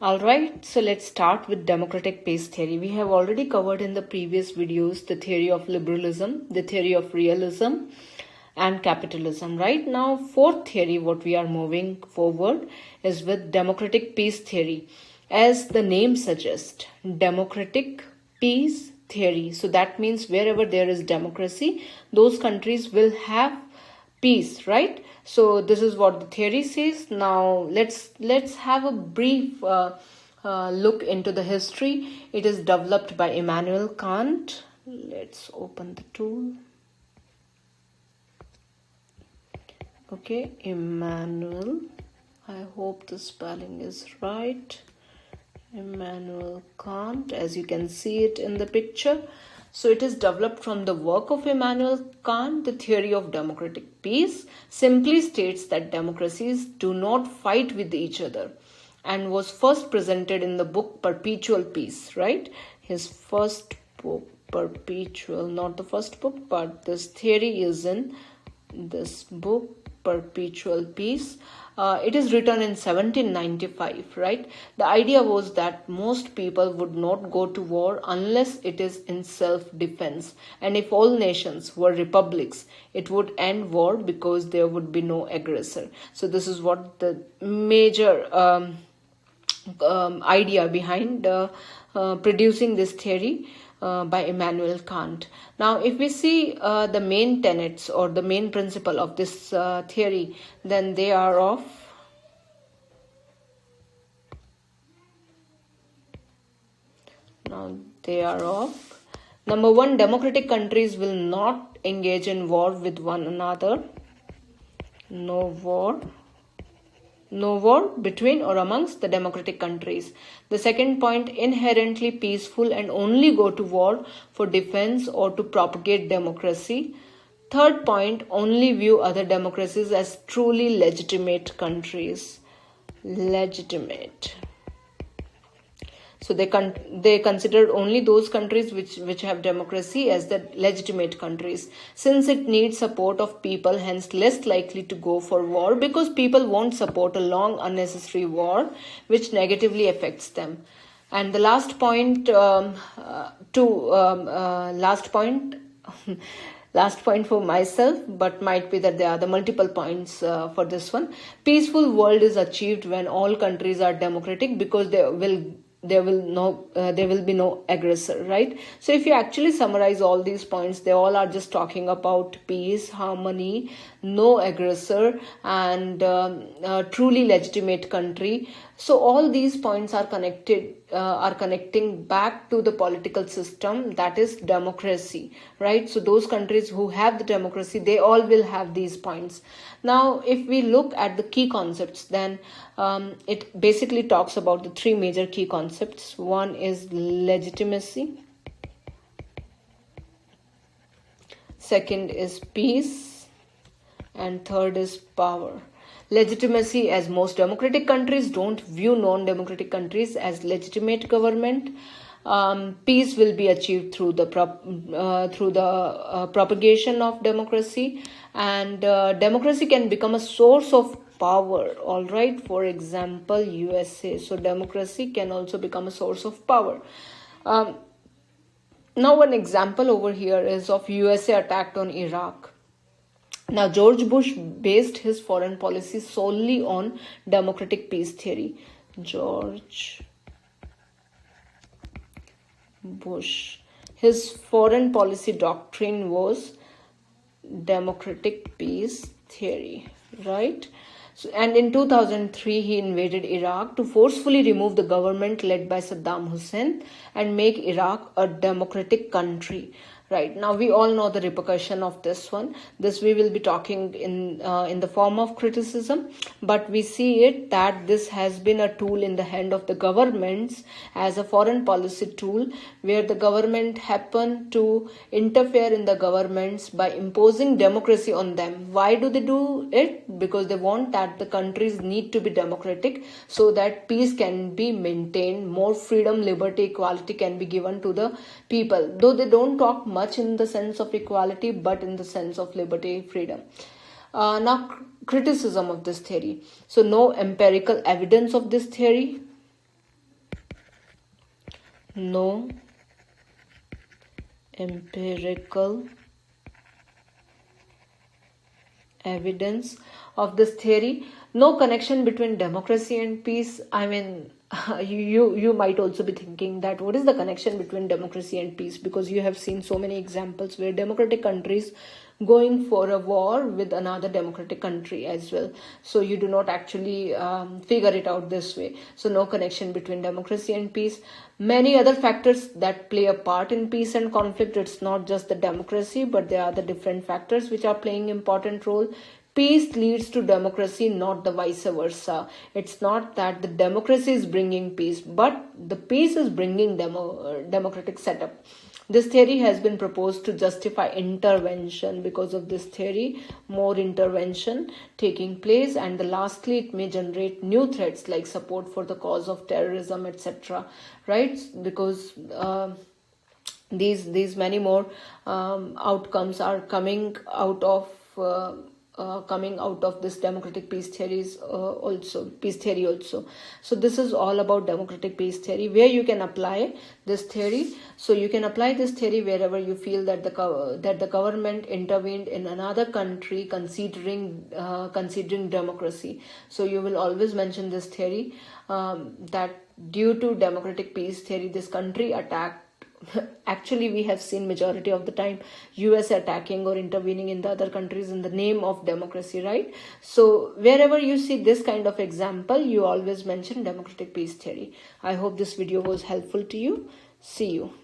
Alright, so let's start with democratic peace theory. We have already covered in the previous videos the theory of liberalism, the theory of realism, and capitalism. Right now, fourth theory, what we are moving forward is with democratic peace theory. As the name suggests, democratic peace theory. So that means wherever there is democracy, those countries will have peace, right? So this is what the theory says. Now let's have a brief look into the history. It is developed by Immanuel Kant. Let's open the tool. Okay, Immanuel. I hope the spelling is right. Immanuel Kant, as you can see it in the picture. So it is developed from the work of Immanuel Kant. The theory of democratic peace simply states that democracies do not fight with each other, and was first presented in the book Perpetual Peace, right? His first book, Perpetual, not the first book, but this theory is in this book, Perpetual Peace. It is written in 1795, right? The idea was that most people would not go to war unless it is in self-defense. And if all nations were republics, it would end war because there would be no aggressor. So this is what the major idea behind producing this theory by Immanuel Kant. Now, if we see the main tenets or the main principle of this theory, then they are of number one, democratic countries will not engage in war with one another. No war between or amongst the democratic countries. The second point, inherently peaceful and only go to war for defense or to propagate democracy. Third point, only view other democracies as truly legitimate countries. Legitimate. So they considered only those countries which have democracy as the legitimate countries. Since it needs support of people, hence less likely to go for war, because people won't support a long unnecessary war which negatively affects them. And the last point, last point for myself, but might be that there are the multiple points for this one. Peaceful world is achieved when all countries are democratic, because there will be no aggressor, right? So if you actually summarize all these points, they all are just talking about peace, harmony, no aggressor, and a truly legitimate country. So all these points are connecting back to the political system, that is democracy, right? So those countries who have the democracy, they all will have these points. Now, if we look at the key concepts, then it basically talks about the three major key concepts. One is legitimacy. Second is peace. And third is power. Legitimacy, as most democratic countries don't view non-democratic countries as legitimate government. Peace will be achieved through the propagation of democracy, and democracy can become a source of power. All right, for example, USA. So democracy can also become a source of power. Now, one example over here is of USA attack on Iraq. Now, George Bush based his foreign policy solely on democratic peace theory. George Bush. His foreign policy doctrine was democratic peace theory, right? So, and in 2003, he invaded Iraq to forcefully remove the government led by Saddam Hussein and make Iraq a democratic country. Right, now we all know the repercussion of this one. This we will be talking in the form of criticism, but we see it that this has been a tool in the hand of the governments as a foreign policy tool, where the government happen to interfere in the governments by imposing democracy on them. Why do they do it? Because they want that the countries need to be democratic, so that peace can be maintained, more freedom, liberty, equality can be given to the people. Though they don't talk much in the sense of equality, but in the sense of liberty, freedom. Now, criticism of this theory. So, no empirical evidence of this theory. no empirical evidence of this theory. No connection between democracy and peace. I mean, you might also be thinking that what is the connection between democracy and peace, because you have seen so many examples where democratic countries going for a war with another democratic country as well. So you do not actually figure it out this way. So no connection between democracy and peace. Many other factors that play a part in peace and conflict. It's not just the democracy, but there are the different factors which are playing important role. Peace leads to democracy, not the vice versa. It's not that the democracy is bringing peace, but the peace is bringing democratic setup. This theory has been proposed to justify intervention. Because of this theory, more intervention taking place, and lastly, it may generate new threats like support for the cause of terrorism, etc. Right? Because these many more outcomes are coming out of this democratic peace theories peace theory also. So this is all about democratic peace theory, where you can apply this theory. So you can apply this theory wherever you feel that the government intervened in another country considering democracy. So you will always mention this theory, that due to democratic peace theory, this country attacked. Actually, we have seen majority of the time US attacking or intervening in the other countries in the name of democracy, right? So wherever you see this kind of example, you always mention democratic peace theory. I hope this video was helpful to you. See you.